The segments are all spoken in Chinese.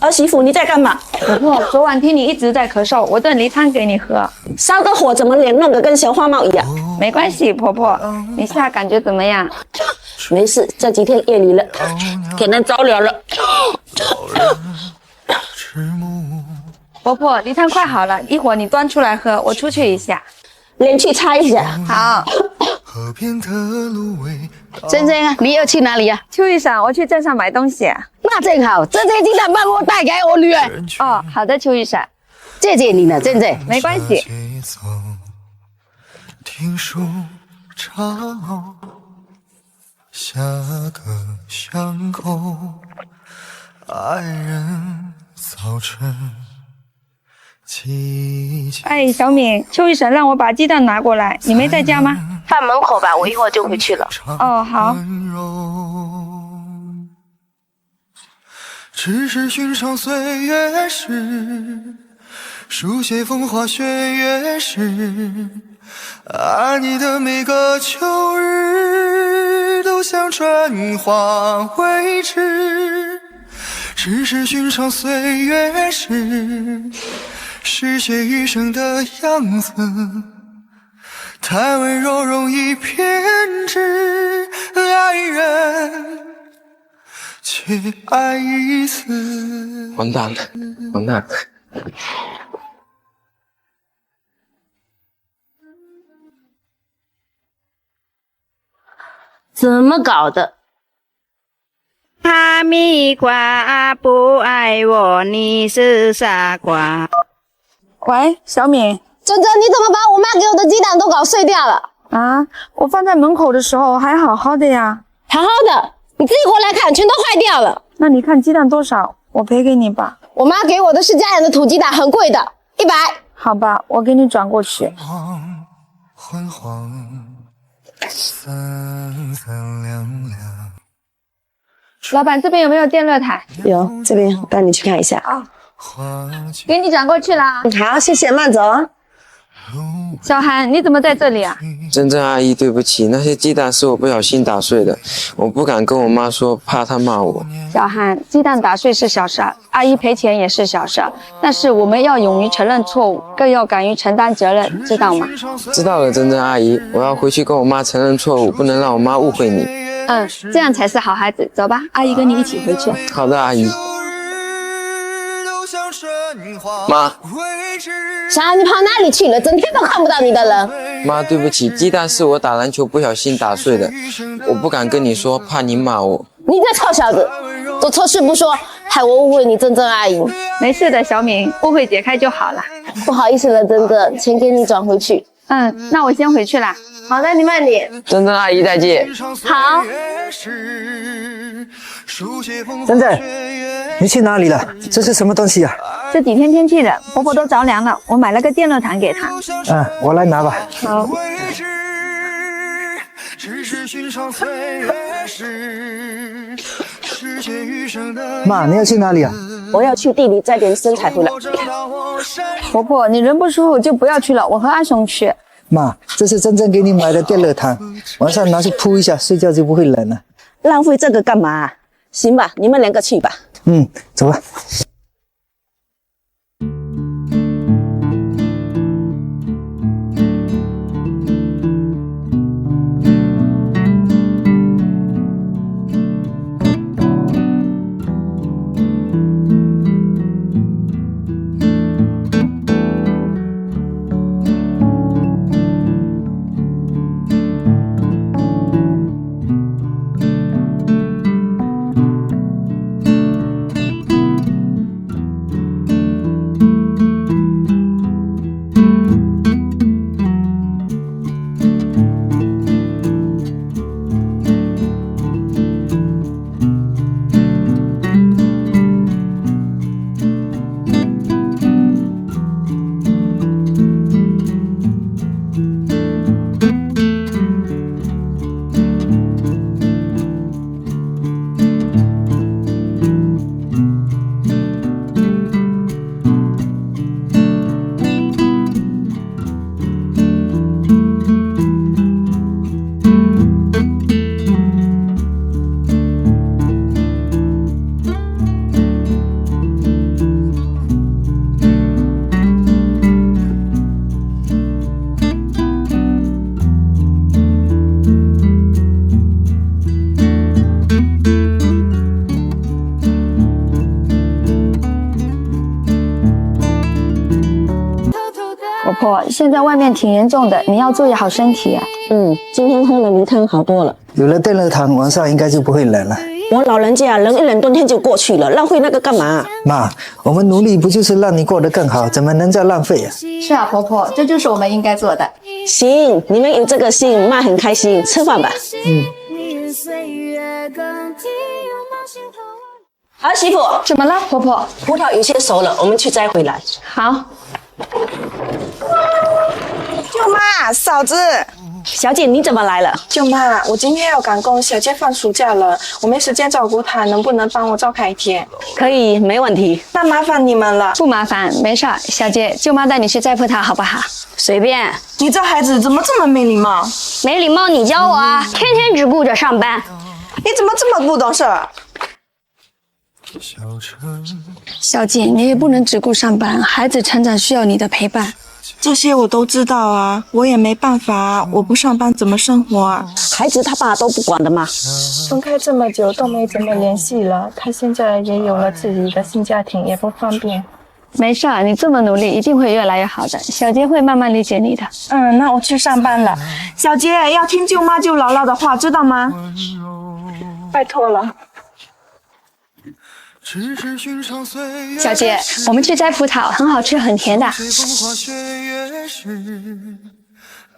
儿媳妇，你在干嘛？婆婆，昨晚听你一直在咳嗽，我炖梨汤给你喝。烧个火，怎么脸弄得跟小花猫一样？没关系，婆婆，你现在感觉怎么样？没事，这几天夜里了，可能着凉了。婆婆，梨汤快好了，一会儿你端出来喝，我出去一下。脸去擦一下。好。珍珍啊，你要去哪里呀？秋雨伞，我去镇上买东西。那正好，这些鸡蛋帮我带给我女儿。哦，好的，秋雨伞。谢谢你了，珍珍。没关系。听书茶楼，下个巷口，爱人早晨。哎，小敏，秋雨伞让我把鸡蛋拿过来，你没在家吗？放门口吧，我一会儿就回去了。哦，好。只是寻常岁月事，书写风花雪月时，爱你的每个秋日都像春花未知。只是寻常岁月事，是写余生的样子，太温柔容易偏执，爱人却爱一次。完蛋了，完蛋了！怎么搞的？哈密瓜不爱我，你是傻瓜。喂，小敏。珍珍，你怎么把我妈给我的鸡蛋都搞碎掉了？啊，我放在门口的时候还好好的呀。好好的，你自己过来看，全都坏掉了。那你看鸡蛋多少？我赔给你吧。我妈给我的是家养的土鸡蛋，很贵的，100。好吧，我给你转过去。昏黄，三三两两。老板，这边有没有电热毯？有，这边带你去看一下。啊，给你转过去啦。好，谢谢，慢走啊。小韩，你怎么在这里啊？珍珍阿姨，对不起，那些鸡蛋是我不小心打碎的，我不敢跟我妈说，怕她骂我。小韩，鸡蛋打碎是小事，阿姨赔钱也是小事，但是我们要勇于承认错误，更要敢于承担责任，知道吗？知道了，珍珍阿姨，我要回去跟我妈承认错误，不能让我妈误会你。这样才是好孩子。走吧，阿姨跟你一起回去。好的，阿姨。妈，小孩，你跑哪里去了？整天都看不到你的人。妈，对不起，鸡蛋是我打篮球不小心打碎的，我不敢跟你说，怕你骂我。你这臭小子，做错事不说，害我误会你珍珍阿姨。没事的，小敏，误会解开就好了。不好意思了，珍珍，钱给你转回去。那我先回去啦。好的，你慢点。珍珍阿姨再见。好。珍珍，你去哪里了？这是什么东西啊？这几天天气冷，婆婆都着凉了，我买了个电热毯给她。我来拿吧。好。妈，你要去哪里啊？我要去地里摘点生菜回来。婆婆，你人不舒服就不要去了，我和阿雄去。妈，这是珍珍给你买的电热毯，晚上拿去铺一下，睡觉就不会冷了。浪费这个干嘛？行吧，你们2个去吧。走吧。婆，现在外面挺严重的，你要注意好身体啊。今天喝了梨汤好多了。有了电热汤，晚上应该就不会冷了。我老人家忍一忍，冬天就过去了，浪费那个干嘛？妈，我们努力不就是让你过得更好，怎么能叫浪费啊？是啊，婆婆，这就是我们应该做的。行，你们有这个心，妈很开心。吃饭吧。儿媳妇，怎么了，婆婆？葡萄有些熟了，我们去摘回来。好。舅妈，嫂子，小姐，你怎么来了？舅妈，我今天要赶工，小姐放暑假了，我没时间照顾她，能不能帮我照看一天？可以，没问题。那麻烦你们了。不麻烦，没事儿。小姐，舅妈带你去摘葡萄好不好？随便。你这孩子怎么这么没礼貌？没礼貌你教我啊！天天只顾着上班。你怎么这么不懂事儿？小姐，你也不能只顾上班，孩子成长需要你的陪伴。这些我都知道啊，我也没办法啊，我不上班怎么生活啊？孩子他爸都不管的嘛。分开这么久都没怎么联系了，他现在也有了自己的新家庭，也不方便。没事儿，你这么努力，一定会越来越好的。小杰会慢慢理解你的。那我去上班了。小杰要听舅妈舅姥姥的话，知道吗？拜托了。小姐，我们去摘葡萄，很好吃，很甜的。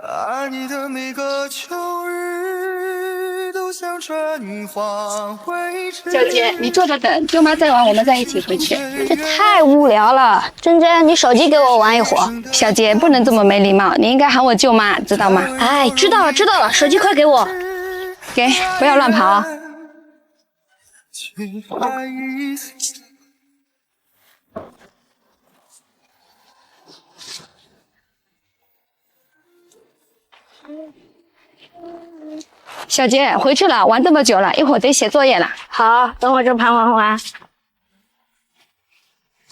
爱你的每个秋日都像春花回池。小姐，你坐着等，舅妈摘完我们再一起回去。这太无聊了，珍珍，你手机给我玩一会儿。小姐，不能这么没礼貌，你应该喊我舅妈，知道吗？哎，知道了知道了，手机快给我。给，不要乱跑啊。小杰，回去了，玩这么久了，一会儿得写作业了。好，等我这盘玩完。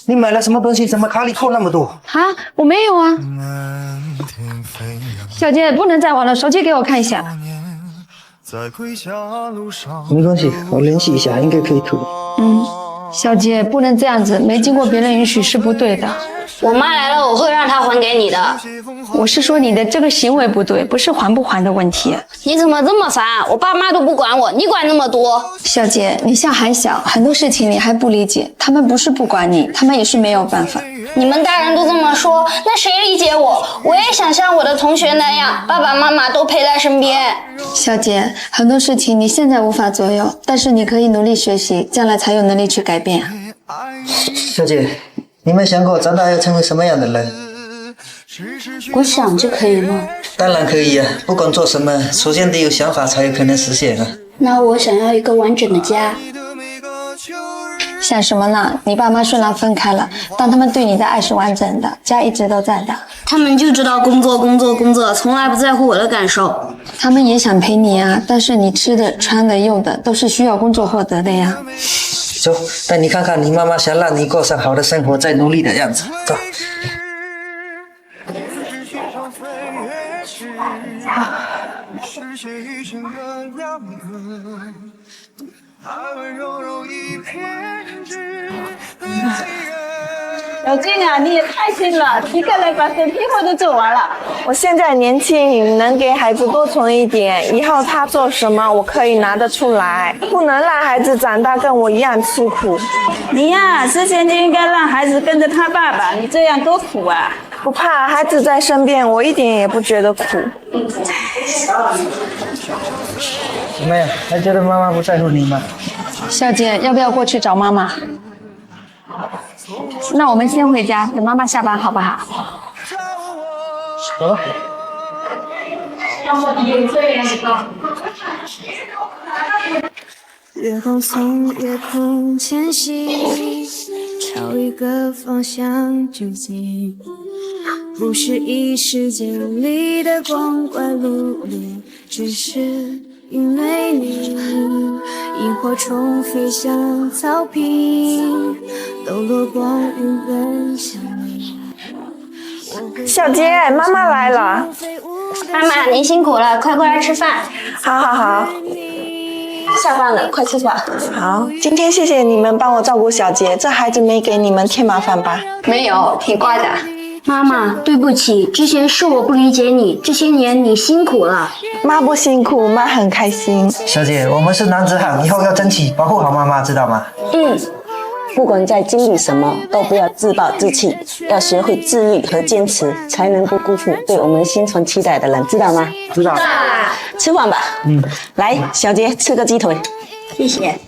你买了什么东西？怎么卡里扣那么多？啊，我没有啊。小杰，不能再玩了，手机给我看一下。没关系，我联系一下，应该可以扣。小杰，不能这样子，没经过别人允许是不对的。我妈来了，我会让她还给你的。我是说你的这个行为不对，不是还不还的问题。你怎么这么烦？我爸妈都不管我，你管那么多。小杰，你像还小，很多事情你还不理解，他们不是不管你，他们也是没有办法。你们大人都这么说，那谁理解我？我也想像我的同学那样，爸爸妈妈都陪在身边。小杰，很多事情你现在无法左右，但是你可以努力学习，将来才有能力去改变。小姐，你们想过长大要成为什么样的人？我想就可以吗？当然可以啊，不管做什么，首先得有想法才有可能实现啊。那我想要一个完整的家。想什么呢？你爸妈虽然分开了，但他们对你的爱是完整的，家一直都在的。他们就知道工作工作工作，从来不在乎我的感受。他们也想陪你啊，但是你吃的、穿的、用的都是需要工作获得的呀。走，带你看看你妈妈想让你过上好的生活，在努力的样子。走。小静啊，你也太拼了，一个人把整批货都做完了。我现在年轻，能给孩子多存一点，以后他做什么我可以拿得出来，不能让孩子长大跟我一样吃苦。你呀，之前就应该让孩子跟着他爸爸，你这样多苦啊！不怕，孩子在身边，我一点也不觉得苦。怎么样？还觉得妈妈不在乎你吗？小姐，要不要过去找妈妈？那我们先回家，等妈妈下班好不好？走吧。月光从夜空前行，朝一个方向直进，不是一时间里的光怪陆离，只是因为你，萤火虫飞向草坪，抖落光晕奔向你。小杰，妈妈来了。妈妈，您辛苦了，快过来吃饭。好好好。下班了，快吃饭。好，今天谢谢你们帮我照顾小杰，这孩子没给你们添麻烦吧？没有，挺乖的。妈妈，对不起，之前是我不理解你，这些年你辛苦了。妈不辛苦，妈很开心。小姐，我们是男子汉，以后要争气，保护好妈妈，知道吗？不管在经历什么，都不要自暴自弃，要学会自律和坚持，才能不辜负对我们心存期待的人，知道吗？知道。吃饭吧。来，小杰吃个鸡腿。谢谢。